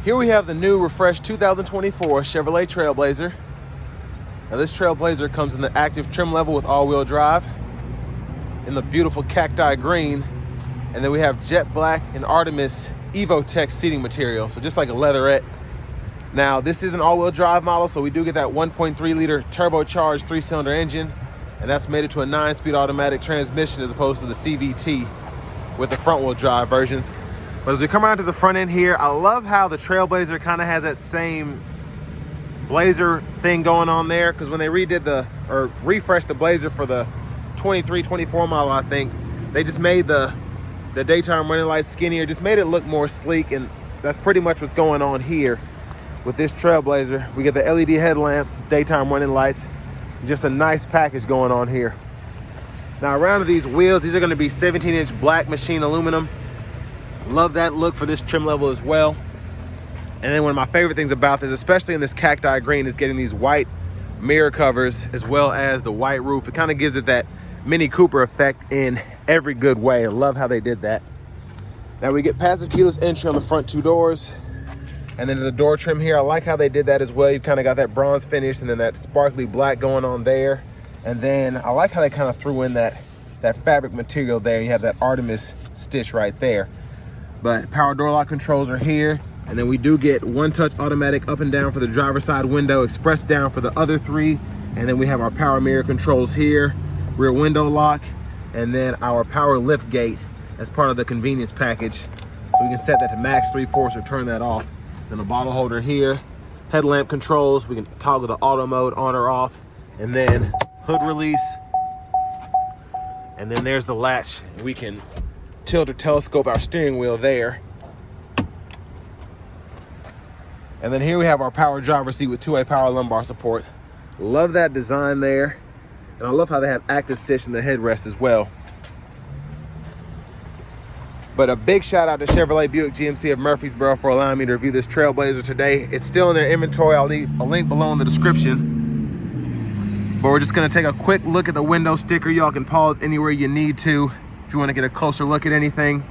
Here we have the new refreshed 2024 Chevrolet Trailblazer. Now this Trailblazer comes in the active trim level with all-wheel drive in the beautiful cacti green. And then we have jet black and Artemis Evoyex seating material. So just like a leatherette. Now this is an all-wheel drive model, so we do get that 1.3 liter turbocharged 3-cylinder engine. And that's made it to a 9-speed automatic transmission as opposed to the CVT with the front-wheel drive versions. But as we come around to the front end here, I love how the Trailblazer kind of has that same Blazer thing going on there, because when they refreshed the Blazer for the 23-24 model, I think, they just made the daytime running lights skinnier, just made it look more sleek, and that's pretty much what's going on here with this Trailblazer. We get the LED headlamps, daytime running lights, just a nice package going on here. Now around to these wheels, these are going to be 17-inch black machine aluminum. Love that look for this trim level as well. And then one of my favorite things about this, especially in this cacti green, is getting these white mirror covers as well as the white roof. It kind of gives it that Mini Cooper effect in every good way. I love how they did that. Now we get passive keyless entry on the front two doors. And then the door trim here, I like how they did that as well. You kind of got that bronze finish and then that sparkly black going on there. And then I like how they kind of threw in that fabric material there. You have that Artemis stitch right there. But power door lock controls are here. And then we do get one-touch automatic up and down for the driver's side window, express down for the other three. And then we have our power mirror controls here, rear window lock, and then our power lift gate as part of the convenience package. So we can set that to max 3/4 or turn that off. Then a bottle holder here, headlamp controls. We can toggle the auto mode on or off. And then hood release. And then there's the latch. We can tilt or telescope our steering wheel there. And then here we have our power driver's seat with two-way power lumbar support. Love that design there. And I love how they have active stitch in the headrest as well. But a big shout out to Chevrolet Buick GMC of Murfreesboro for allowing me to review this Trailblazer today. It's still in their inventory. I'll leave a link below in the description. But we're just gonna take a quick look at the window sticker. Y'all can pause anywhere you need to if you want to get a closer look at anything.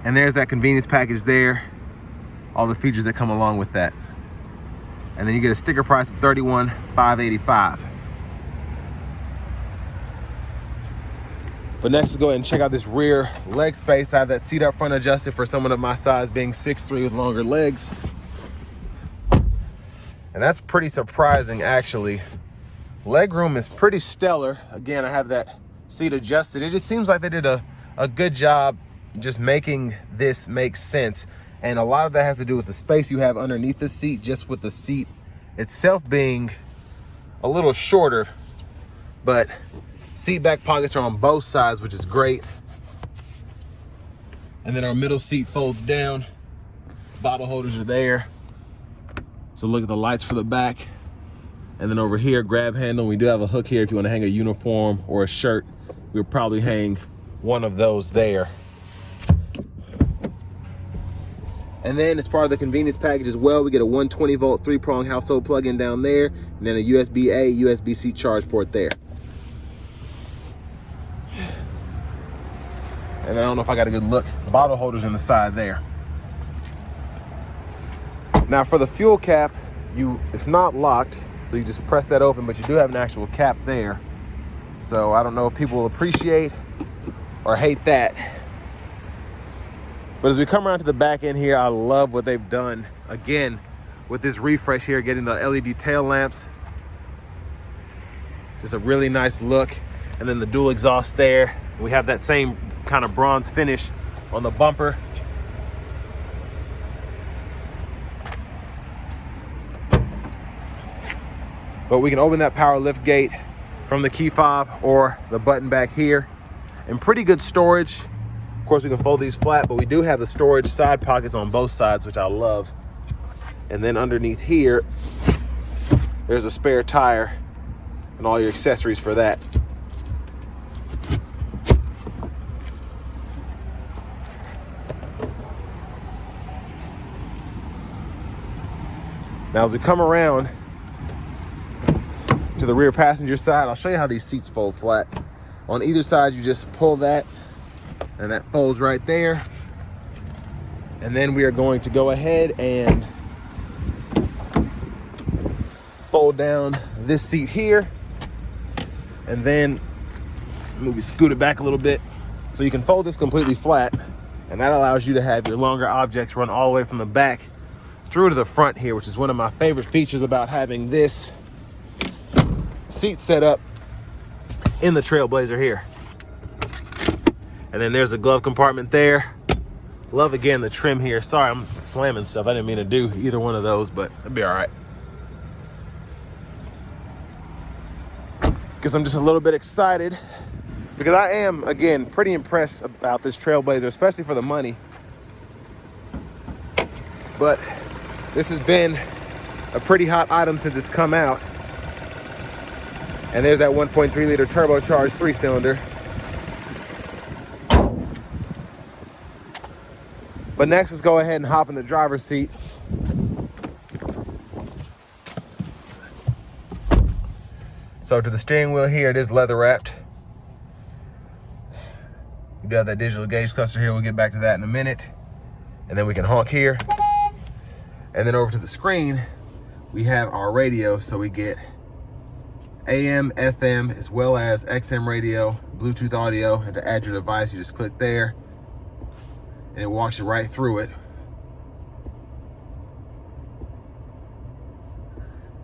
And there's that convenience package there. All the features that come along with that. And then you get a sticker price of $31,585. But next, let's go ahead and check out this rear leg space. I have that seat up front adjusted for someone of my size, being 6'3" with longer legs. And that's pretty surprising, actually. Leg room is pretty stellar. Again, I have that seat adjusted. It just seems like they did a good job just making this make sense. And a lot of that has to do with the space you have underneath the seat, just with the seat itself being a little shorter. But seat back pockets are on both sides, which is great. And then our middle seat folds down. Bottle holders are there. So look at the lights for the back. And then over here, grab handle. We do have a hook here if you want to hang a uniform or a shirt. We'll probably hang one of those there. And then as part of the convenience package as well, we get a 120-volt 3-prong household plug-in down there, and then a USB-A, USB-C charge port there. And I don't know if I got a good look. The bottle holders in the side there. Now for the fuel cap, it's not locked, so you just press that open, but you do have an actual cap there. So I don't know if people will appreciate or hate that. But as we come around to the back end here, I love what they've done. Again, with this refresh here, getting the LED tail lamps. Just a really nice look. And then the dual exhaust there. We have that same kind of bronze finish on the bumper. But we can open that power lift gate from the key fob or the button back here. And pretty good storage. Of course, we can fold these flat, but we do have the storage side pockets on both sides, which I love. And then underneath here, there's a spare tire and all your accessories for that. Now, as we come around to the rear passenger side, I'll show you how these seats fold flat. On either side, you just pull that and that folds right there. And then we are going to go ahead and fold down this seat here, and then maybe scoot it back a little bit so you can fold this completely flat, and that allows you to have your longer objects run all the way from the back through to the front here, which is one of my favorite features about having this seat set up in the Trailblazer here. And then there's a glove compartment there. Love again the trim here. Sorry, I'm slamming stuff. I didn't mean to do either one of those, but it'll be all right. Because I'm just a little bit excited, because I am, again, pretty impressed about this Trailblazer, especially for the money. But this has been a pretty hot item since it's come out. And there's that 1.3 liter turbocharged 3-cylinder. But next, let's go ahead and hop in the driver's seat. So to the steering wheel here, it is leather wrapped. You do have that digital gauge cluster here. We'll get back to that in a minute. And then we can honk here. And then over to the screen, we have our radio. So we get AM, FM, as well as XM radio, Bluetooth audio. And to add your device, you just click there, and it walks you right through it.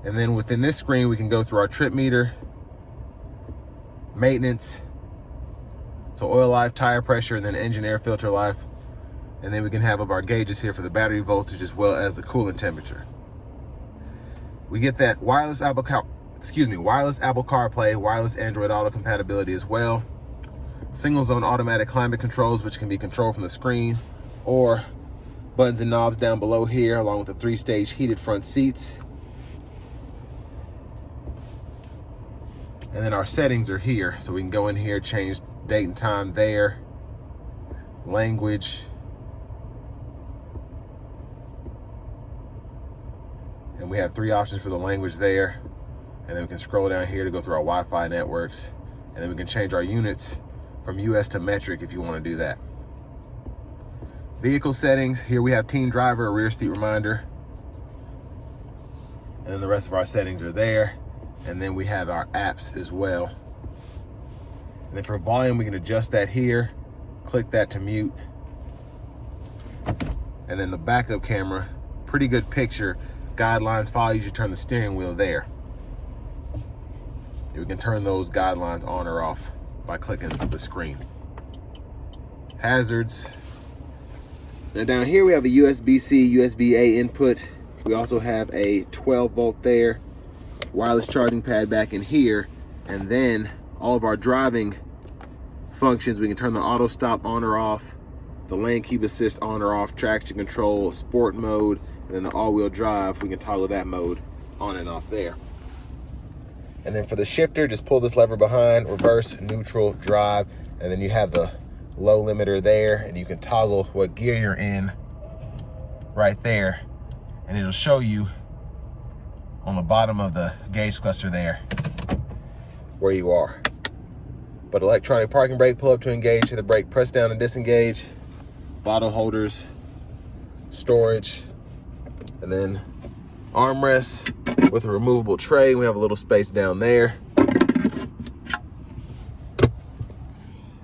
And then within this screen, we can go through our trip meter, maintenance, so oil life, tire pressure, and then engine air filter life. And then we can have up our gauges here for the battery voltage as well as the coolant temperature. We get that wireless Apple CarPlay, wireless Android Auto compatibility as well. Single zone automatic climate controls, which can be controlled from the screen, or buttons and knobs down below here, along with the 3-stage heated front seats. And then our settings are here. So we can go in here, change date and time there, language. And we have 3 options for the language there. And then we can scroll down here to go through our Wi-Fi networks. And then we can change our units from US to metric if you want to do that. Vehicle settings, here we have team driver, a rear seat reminder. And then the rest of our settings are there. And then we have our apps as well. And then for volume, we can adjust that here. Click that to mute. And then the backup camera, pretty good picture. Guidelines follow you, turn the steering wheel there. We can turn those guidelines on or off by clicking the screen. Hazards. Now down here we have a USB-C, USB-A input. We also have a 12-volt there. Wireless charging pad back in here, and then all of our driving functions. We can turn the auto stop on or off, the lane keep assist on or off, traction control, sport mode, and then the all-wheel drive, we can toggle that mode on and off there. And then for the shifter, just pull this lever behind, reverse, neutral, drive, and then you have the low limiter there, and you can toggle what gear you're in right there, and it'll show you on the bottom of the gauge cluster there where you are. But electronic parking brake, pull up to engage, hit the brake, press down to disengage, bottle holders, storage, and then armrests with a removable tray. We have a little space down there.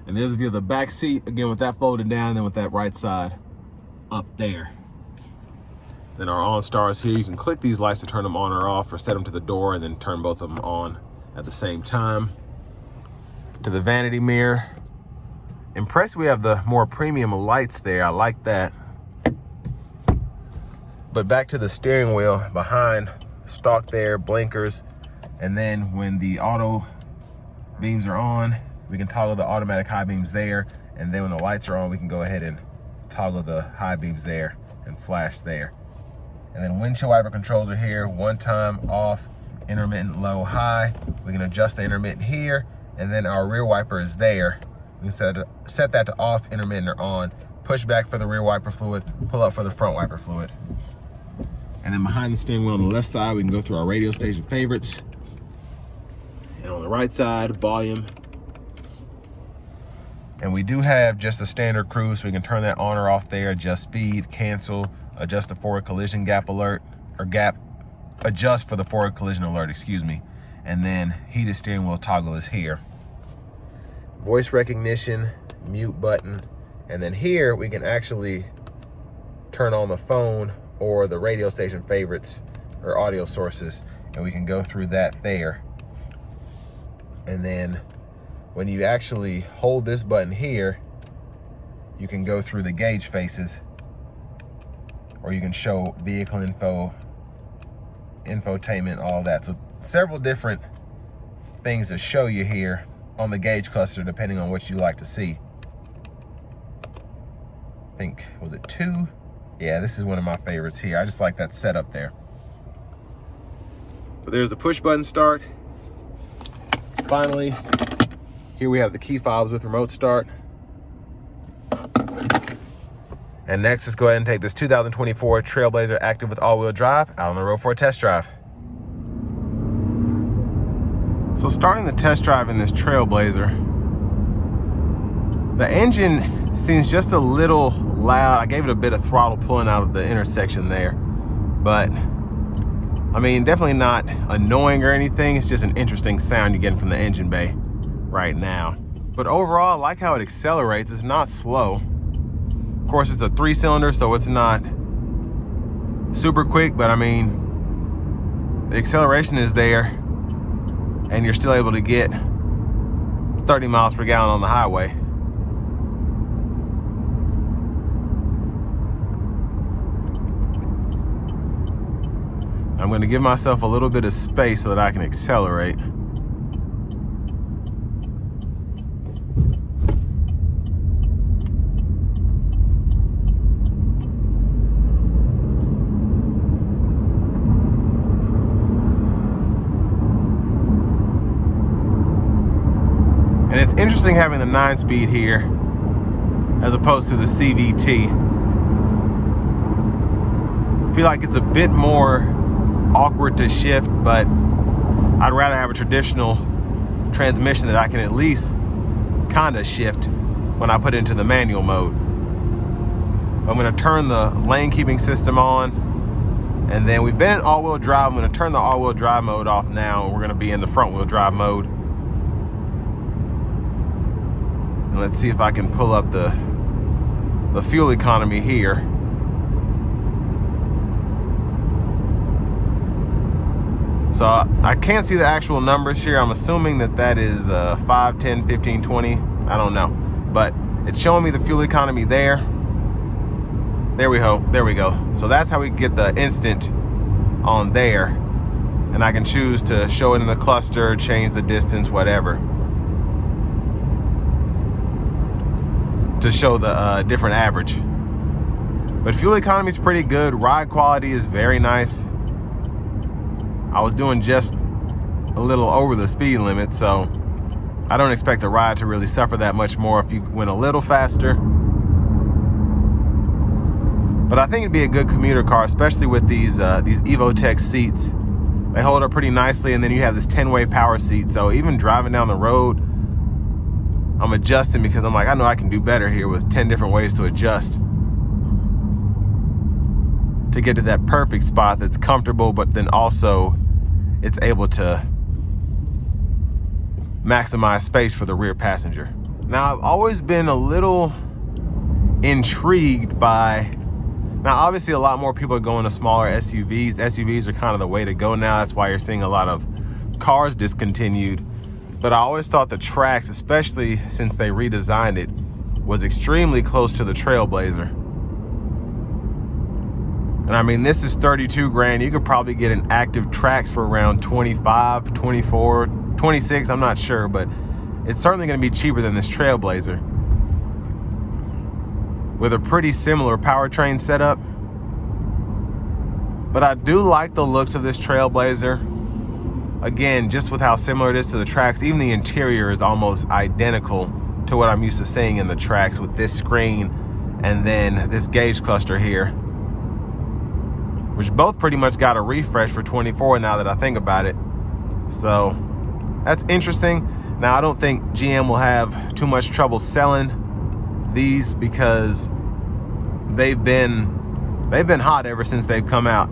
And there's a view of the back seat, again with that folded down, and then with that right side up there. Then our OnStars here, you can click these lights to turn them on or off, or set them to the door and then turn both of them on at the same time. To the vanity mirror. Impressed we have the more premium lights there, I like that. But back to the steering wheel, behind, stalk there, blinkers, and then when the auto beams are on, we can toggle the automatic high beams there, and then when the lights are on, we can go ahead and toggle the high beams there and flash there. And then windshield wiper controls are here, one time off, intermittent, low, high. We can adjust the intermittent here, and then our rear wiper is there. We can set that to off, intermittent, or on. Push back for the rear wiper fluid, pull up for the front wiper fluid. And then behind the steering wheel on the left side, we can go through our radio station favorites. And on the right side, volume, And we do have just a standard cruise, so we can turn that on or off there, adjust speed, cancel, adjust the forward collision gap alert, or adjust for the forward collision alert, excuse me. And then heated steering wheel toggle is here. Voice recognition, mute button, and then here we can actually turn on the phone or the radio station favorites or audio sources, and we can go through that there. And then when you actually hold this button here, you can go through the gauge faces, or you can show vehicle info, infotainment, all that. So several different things to show you here on the gauge cluster, depending on what you like to see. I think, was it 2? Yeah, this is one of my favorites here. I just like that setup there. But there's the push button start. Finally, here we have the key fobs with remote start. And next, let's go ahead and take this 2024 Trailblazer Active with all-wheel drive out on the road for a test drive. So starting the test drive in this Trailblazer, the engine seems just a little loud. I gave it a bit of throttle pulling out of the intersection there, but I mean, definitely not annoying or anything. It's just an interesting sound you're getting from the engine bay right now. But overall, I like how it accelerates. It's not slow. Of course, it's a 3-cylinder, so it's not super quick, but I mean, the acceleration is there, and you're still able to get 30 miles per gallon on the highway. I'm going to give myself a little bit of space so that I can accelerate. And it's interesting having the 9-speed here as opposed to the CVT. I feel like it's a bit more awkward to shift, but I'd rather have a traditional transmission that I can at least kind of shift when I put it into the manual mode. I'm going to turn the lane keeping system on, and then we've been in all-wheel drive. I'm going to turn the all-wheel drive mode off now, and we're going to be in the front-wheel drive mode. And let's see if I can pull up the fuel economy here. So I can't see the actual numbers here. I'm assuming that is 5, 10, 15, 20. I don't know. But it's showing me the fuel economy there. There we go. There we go. So that's how we get the instant on there. And I can choose to show it in the cluster, change the distance, whatever, to show the different average. But fuel economy is pretty good. Ride quality is very nice. I was doing just a little over the speed limit, so I don't expect the ride to really suffer that much more if you went a little faster. But I think it'd be a good commuter car, especially with these Evotech seats. They hold up pretty nicely, and then you have this 10-way power seat. So even driving down the road, I'm adjusting because I'm like, I know I can do better here with 10 different ways to adjust to get to that perfect spot that's comfortable, but then also it's able to maximize space for the rear passenger. Now, I've always been a little intrigued by, now obviously a lot more people are going to smaller SUVs. SUVs are kind of the way to go now. That's why you're seeing a lot of cars discontinued. But I always thought the Trax, especially since they redesigned it, was extremely close to the Trailblazer. And I mean, this is 32 grand. You could probably get an active Trax for around 25, 24, 26, I'm not sure, but it's certainly going to be cheaper than this Trailblazer, with a pretty similar powertrain setup. But I do like the looks of this Trailblazer. Again, just with how similar it is to the Trax, even the interior is almost identical to what I'm used to seeing in the Trax, with this screen and then this gauge cluster here, which both pretty much got a refresh for 24 now that I think about it. So that's interesting. Now, I don't think GM will have too much trouble selling these because they've been hot ever since they've come out.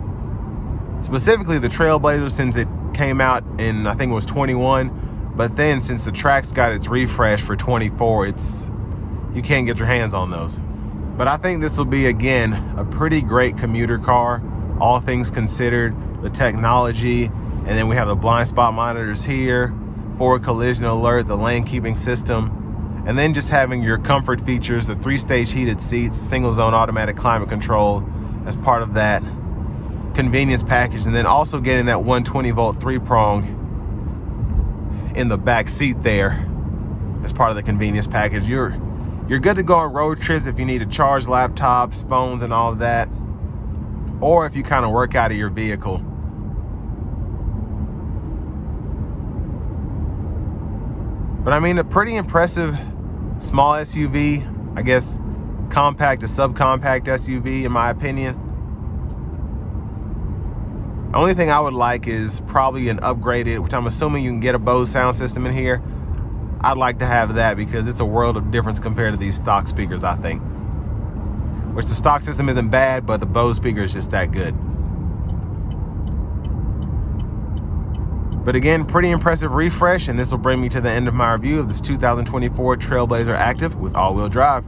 Specifically the Trailblazer, since it came out in, I think it was 21, but then since the Trax got its refresh for 24, you can't get your hands on those. But I think this will be, again, a pretty great commuter car, all things considered. The technology, and then we have the blind spot monitors here, forward collision alert, the lane keeping system, and then just having your comfort features, the 3-stage heated seats, single zone automatic climate control as part of that convenience package, and then also getting that 120 volt 3-prong in the back seat there as part of the convenience package. You're good to go on road trips if you need to charge laptops, phones, and all of that, or if you kind of work out of your vehicle. But I mean, a pretty impressive small SUV, I guess compact to subcompact SUV in my opinion. The only thing I would like is probably an upgraded, which I'm assuming you can get a Bose sound system in here. I'd like to have that because it's a world of difference compared to these stock speakers, I think. Which the stock system isn't bad, but the Bose speaker is just that good. But again, pretty impressive refresh, and this will bring me to the end of my review of this 2024 Trailblazer Active with all-wheel drive.